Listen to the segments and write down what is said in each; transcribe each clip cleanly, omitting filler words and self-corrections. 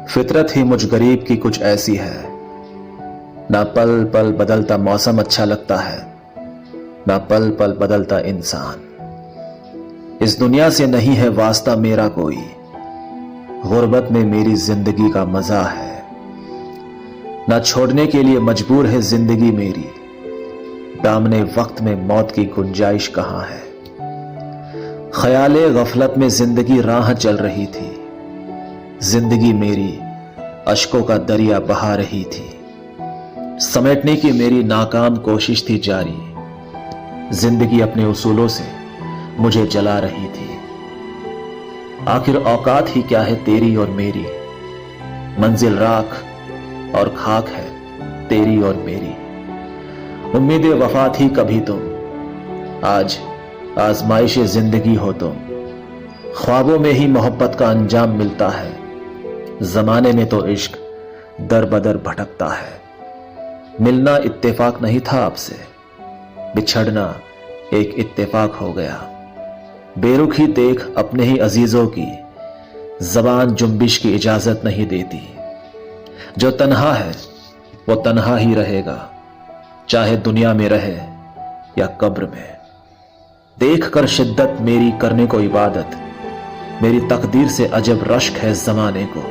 फितरत ही मुझ गरीब की कुछ ऐसी है, ना पल पल बदलता मौसम अच्छा लगता है, ना पल पल बदलता इंसान। इस दुनिया से नहीं है वास्ता मेरा कोई, गुर्बत में मेरी जिंदगी का मजा है। ना छोड़ने के लिए मजबूर है जिंदगी मेरी, दामने वक्त में मौत की गुंजाइश कहां है। ख्याले गफलत में जिंदगी राह चल रही थी, जिंदगी मेरी अश्कों का दरिया बहा रही थी। समेटने की मेरी नाकाम कोशिश थी जारी, जिंदगी अपने उसूलों से मुझे जला रही थी। आखिर औकात ही क्या है तेरी और मेरी, मंजिल राख और खाक है तेरी और मेरी। उम्मीद वफा थी कभी तुम, आज आजमाइश जिंदगी हो तुम। ख्वाबों में ही मोहब्बत का अंजाम मिलता है, जमाने में तो इश्क दर बदर भटकता है। मिलना इत्तेफाक नहीं था आपसे, बिछड़ना एक इत्तेफाक हो गया। बेरुखी देख अपने ही अजीजों की, जबान जुम्बिश की इजाजत नहीं देती। जो तन्हा है वो तन्हा ही रहेगा, चाहे दुनिया में रहे या कब्र में। देख कर शिद्दत मेरी करने को इबादत, मेरी तकदीर से अजब रश्क है जमाने को।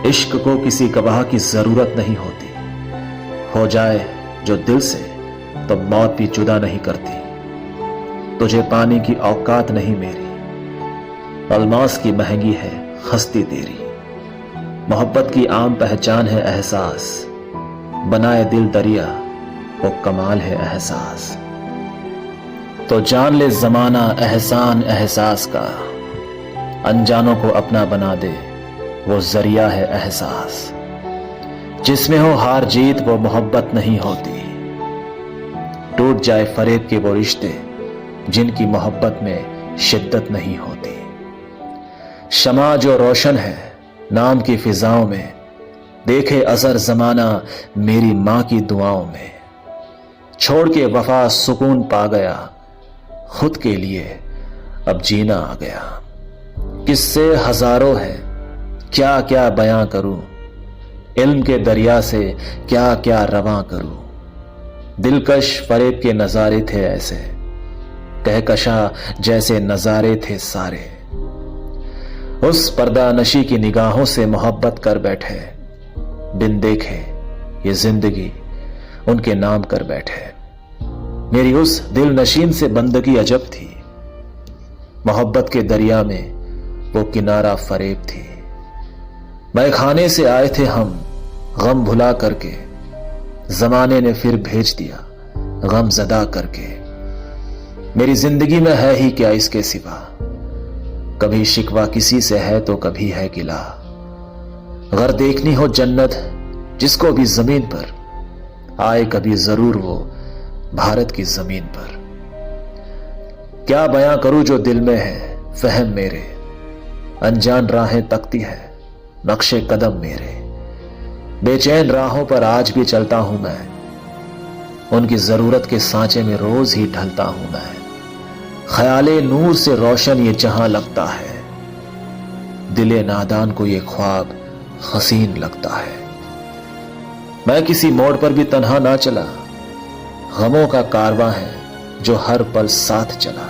इश्क को किसी गवाह की जरूरत नहीं होती, हो जाए जो दिल से तो मौत भी जुदा नहीं करती। तुझे पाने की औकात नहीं मेरी, अलमास की महंगी है हस्ती तेरी। मोहब्बत की आम पहचान है एहसास, बनाए दिल दरिया वो कमाल है एहसास। तो जान ले जमाना एहसान एहसास का, अनजानों को अपना बना दे वो जरिया है एहसास। जिसमें हो हार जीत वो मोहब्बत नहीं होती, टूट जाए फरेब के वो रिश्ते जिनकी मोहब्बत में शिद्दत नहीं होती। शमा जो रोशन है नाम की फिजाओं में, देखे असर जमाना मेरी मां की दुआओं में। छोड़ के वफा सुकून पा गया, खुद के लिए अब जीना आ गया। किस्से हजारों हैं क्या क्या बयां करूं, इल्म के दरिया से क्या क्या रवां करूं। दिलकश फरेब के नजारे थे ऐसे, कहकशा जैसे नजारे थे सारे। उस पर्दा नशी की निगाहों से मोहब्बत कर बैठे, बिन देखे ये जिंदगी उनके नाम कर बैठे। मेरी उस दिल नशीन से बंदगी अजब थी, मोहब्बत के दरिया में वो किनारा फरेब थी। मैखाने से आए थे हम गम भुला करके, जमाने ने फिर भेज दिया गम ज़दा करके। मेरी जिंदगी में है ही क्या इसके सिवा, कभी शिकवा किसी से है तो कभी है गिला। अगर देखनी हो जन्नत जिसको भी जमीन पर, आए कभी जरूर वो भारत की जमीन पर। क्या बयां करूं जो दिल में है फहम मेरे, अनजान राहें तकती है नक्शे कदम मेरे। बेचैन राहों पर आज भी चलता हूं मैं, उनकी जरूरत के सांचे में रोज ही ढलता हूं मैं। ख्याले नूर से रोशन ये जहां लगता है, दिले नादान को ये ख्वाब हसीन लगता है। मैं किसी मोड़ पर भी तन्हा ना चला, गमों का कारवां है जो हर पल साथ चला।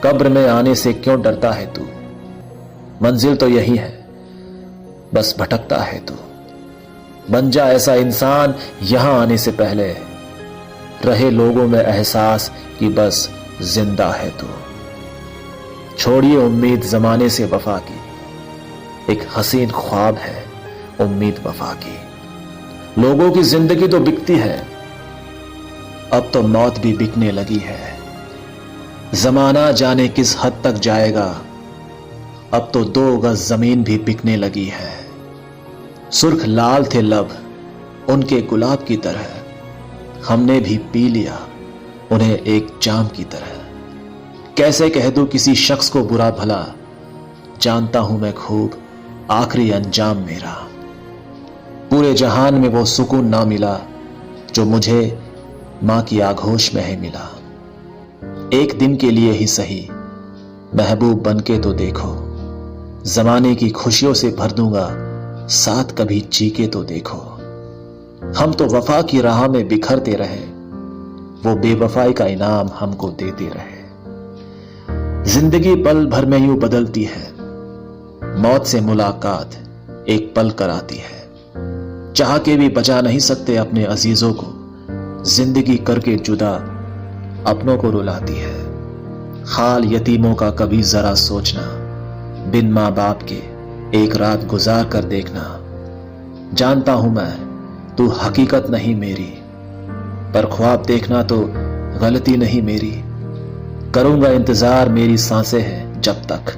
कब्र में आने से क्यों डरता है तू, मंजिल तो यही है बस भटकता है तू। बन जा ऐसा इंसान यहां आने से पहले, रहे लोगों में एहसास कि बस जिंदा है तू। छोड़िए उम्मीद जमाने से वफा की, एक हसीन ख्वाब है उम्मीद वफा की। लोगों की जिंदगी तो बिकती है, अब तो मौत भी बिकने लगी है। जमाना जाने किस हद तक जाएगा, अब तो 2 गज जमीन भी बिकने लगी है। सुर्ख लाल थे लब उनके गुलाब की तरह, हमने भी पी लिया उन्हें एक जाम की तरह। कैसे कह दूं किसी शख्स को बुरा भला, जानता हूं मैं खूब आखिरी अंजाम मेरा। पूरे जहान में वो सुकून ना मिला जो मुझे मां की आगोश में है मिला। एक दिन के लिए ही सही महबूब बनके तो देखो, जमाने की खुशियों से भर दूंगा, साथ कभी चीके तो देखो। हम तो वफा की राह में बिखरते रहे, वो बेवफाई का इनाम हमको देते रहे। जिंदगी पल भर में यूं बदलती है, मौत से मुलाकात एक पल कराती है। चाह के भी बचा नहीं सकते अपने अजीजों को, जिंदगी करके जुदा अपनों को रुलाती है। हाल यतीमों का कभी जरा सोचना, बिन माँ बाप के एक रात गुजार कर देखना। जानता हूं मैं तू हकीकत नहीं मेरी, पर ख्वाब देखना तो गलती नहीं मेरी। करूंगा इंतजार, मेरी सांसें हैं जब तक,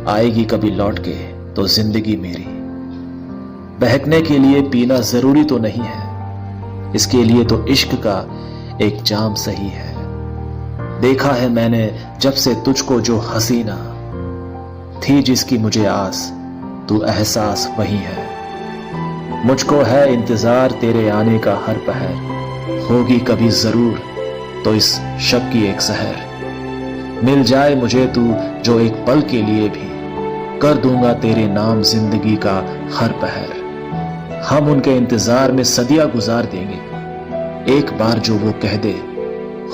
आएगी कभी लौट के तो जिंदगी मेरी। बहकने के लिए पीना जरूरी तो नहीं है, इसके लिए तो इश्क का एक जाम सही है। देखा है मैंने जब से तुझको जो हसीना, थी जिसकी मुझे आस तू एहसास वही है। मुझको है इंतजार तेरे आने का हर पहर, होगी कभी जरूर तो इस शब की एक सहर। मिल जाए मुझे तू जो एक पल के लिए भी, कर दूंगा तेरे नाम जिंदगी का हर पहर। हम उनके इंतजार में सदियां गुजार देंगे, एक बार जो वो कह दे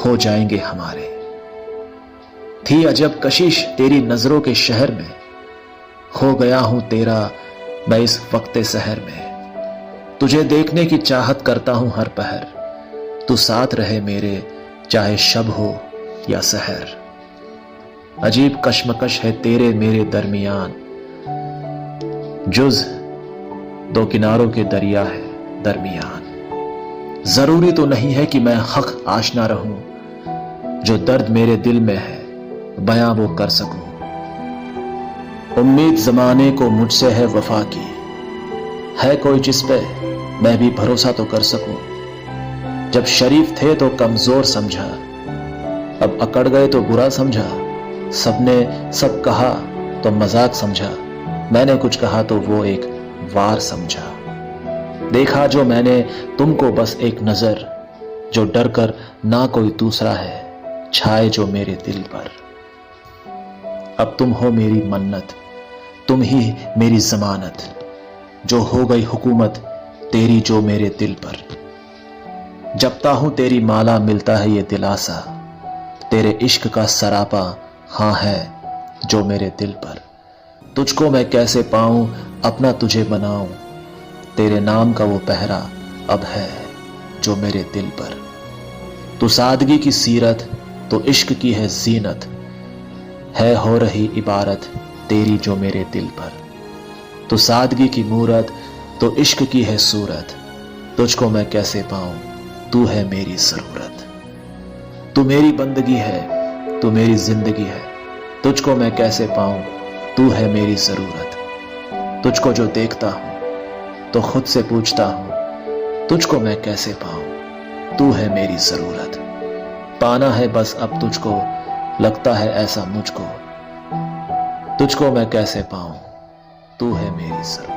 हो जाएंगे हमारे। थी अजब कशिश तेरी नजरों के शहर में, हो गया हूं तेरा मैं इस वक्ते सहर में। तुझे देखने की चाहत करता हूं हर पहर, तू साथ रहे मेरे चाहे शब हो या सहर। अजीब कश्मकश है तेरे मेरे दरमियान, जुज दो किनारों के दरिया है दरमियान। जरूरी तो नहीं है कि मैं हक आशना रहूं, जो दर्द मेरे दिल में है बयां वो कर सकूं। उम्मीद जमाने को मुझसे है वफा की, है कोई जिस पे मैं भी भरोसा तो कर सकूं। जब शरीफ थे तो कमजोर समझा, अब अकड़ गए तो बुरा समझा। सबने सब कहा तो मजाक समझा, मैंने कुछ कहा तो वो एक वार समझा। देखा जो मैंने तुमको बस एक नजर, जो डर कर ना कोई दूसरा है छाए जो मेरे दिल पर। अब तुम हो मेरी मन्नत, तुम ही मेरी जमानत, जो हो गई हुकूमत तेरी जो मेरे दिल पर। जपता हूं तेरी माला मिलता है ये दिलासा, तेरे इश्क का सरापा हाँ है जो मेरे दिल पर। तुझको मैं कैसे पाऊं अपना तुझे बनाऊं, तेरे नाम का वो पहरा अब है जो मेरे दिल पर। तू सादगी की सीरत तो इश्क की है जीनत, है हो रही इबारत तेरी जो मेरे दिल पर। तू सादगी की मूरत तो इश्क की है सूरत, तुझको मैं कैसे पाऊं तू है मेरी जरूरत। तू मेरी बंदगी है, तू मेरी जिंदगी है, तुझको मैं कैसे पाऊं तू है मेरी जरूरत। तुझको जो देखता हूं तो खुद से पूछता हूं, तुझको मैं कैसे पाऊं तू है मेरी जरूरत। पाना है बस अब तुझको, लगता है ऐसा मुझको, तुझको मैं कैसे पाऊं तू है मेरी जरूरत।